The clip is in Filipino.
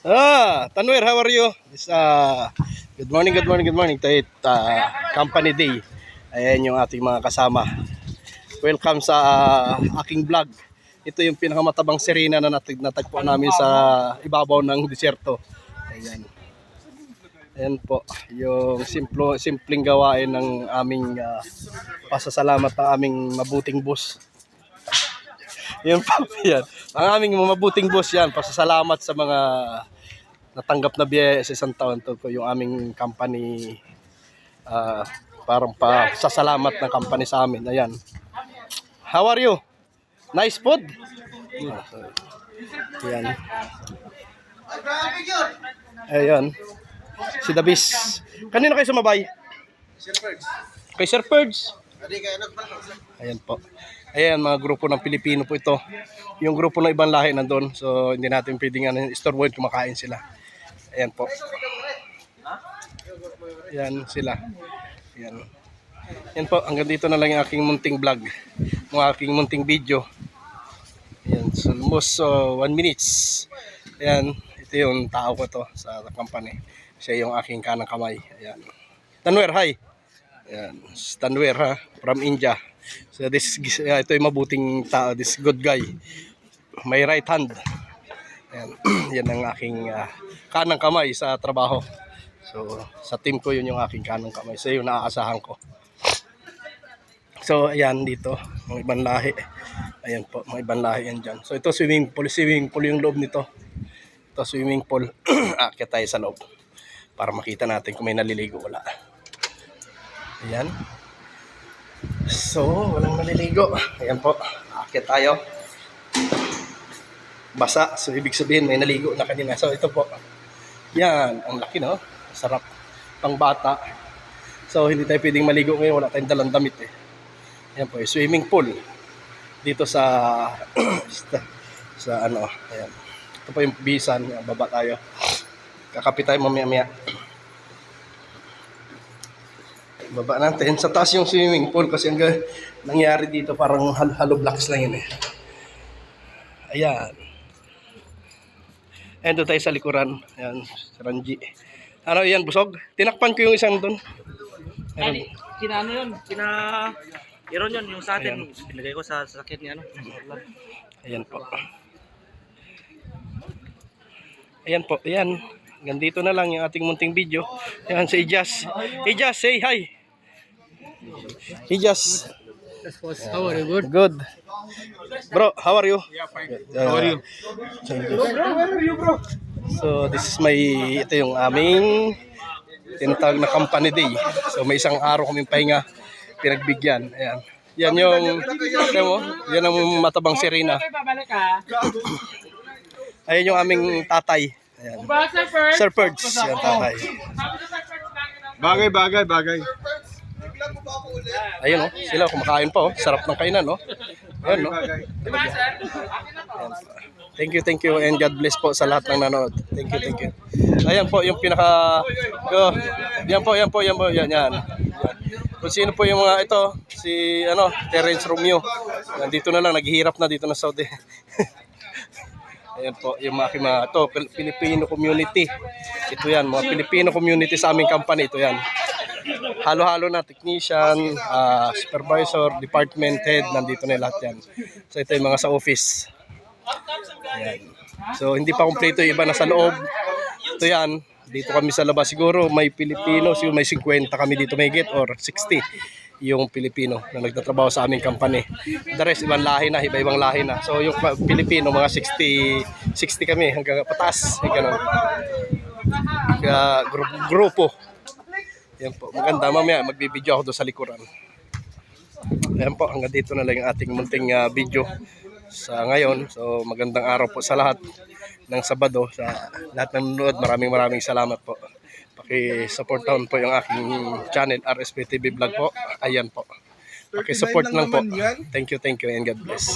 Tanwer, how are you? Good morning, good morning, good morning. Ito company day. Ayan yung ating mga kasama. Welcome sa aking vlog. Ito yung pinakamatabang sirena na natagpuan namin sa ibabaw ng disyerto. Ayan. Ayan po, yung simpleng gawain ng aming pasasalamat ng aming mabuting boss. Yan po, yan. Ang aming mabuting boss yan, pasasalamat sa mga natanggap na biyaya sa isang taon. To po yung aming company, parang pasasalamat ng company sa amin. Ayan. How are you? Nice food? Ayan. Ayan. Si Dabis. Kanina kayo sumabay? Kay Sir Purge. Ayan po. Ayan, mga grupo ng Pilipino po ito. Yung grupo ng ibang lahi nandun. So, hindi natin pwedeng istorbohin, kumakain sila. Ayan po. Ayan sila. Ayan. Ayan po, hanggang dito na lang yung aking munting vlog. Yung aking munting video. Ayan, so almost 1 minutes. Ayan, ito yung tao ko to sa company. Siya yung aking kanang kamay. Ayan. Tanwer, hi. Ayan, Tanwer ha, from India. So ito yung mabuting tao, this good guy. My right hand. Ayan, yan ang aking kanang kamay sa trabaho. So sa team ko yun yung aking kanang kamay. So yung naaasahan ko. So ayan dito, mga ibang lahi. Ayan po, mga ibang lahi yan dyan. So ito swimming pool yung loob nito. Ito swimming pool. Aakyat tayo sa loob para makita natin kung may naliligo wala. Ayan. So, walang naliligo. Ayan po. Aakyat tayo. Basa. So, ibig sabihin may naligo na kanina. So, ito po. Yan. Ang laki, no? Sarap. Pang bata. So, hindi tayo pwedeng maligo ngayon. Wala tayong dalang damit, eh. Ayan po. Swimming pool. Dito sa ano. Ayan. Ito po yung bisan. Ayan, baba tayo. Kakapit tayo mamaya-maya. Baba natin. Sa taas yung swimming pool kasi ang nangyari dito parang hollow blocks lang yun eh. Ayan. Ayan doon tayo sa likuran. Ayan, sa Ranji. Ano yan, busog? Tinakpan ko yung isang doon. Ay, kinaano yun? Iron yun, yung sa atin. Pinagay ko sa sakit niya. Ayan po. Ayan po, ayan. Gandito na lang yung ating munting video. Ayan si Ijas. Ijas, say hi. Ijas. How are you? Good? Good. Bro, how are you? Yeah, fine. How are you? Where are you, bro? So, this is ito yung aming tinatawag na company day. So, may isang araw kaming pahinga, pinagbigyan. Ayan. Yan yung, yan ang matabang sirena. Ayan yung aming tatay. Ayan. Sir Purge, yan tatay. Bagay. Ayun sila kumakain pa Sarap ng kainan Ayan Ayan. Thank you and God bless po sa lahat ng nanonood. Thank you. Ayan po yung yan po. Yan. Kung sino po yung mga ito, si Terence Romeo. Nandito na lang, naghihirap na dito na Saudi. Ayan po, yung mga Filipino community. Ito yan, mga Filipino community sa aming company. Ito yan. Halo-halo na, technician, supervisor, department head, nandito na lahat yan. So ito yung mga sa office. Ayan. So hindi pa kompleto yung iba na sa loob. Ito yan, dito kami sa labas siguro may Pilipino, siguro may 50 kami dito may get or 60. Yung Pilipino na nagtatrabaho sa aming company. The rest, ibang lahi na, iba-ibang lahi na. So yung Pilipino, mga 60 kami, hanggang pataas. Ganun. Kaya grupo. Yan po, maganda. Mamaya magbibideo ako doon sa likuran. Ayan po, hanggang dito na lang yung ating munting video sa ngayon. So magandang araw po sa lahat ng Sabado. Sa lahat ng nanonood, maraming salamat po. Paki-supportan po yung aking channel, RSP TV Vlog po. Ayan po. Paki-support lang po. Thank you and God bless.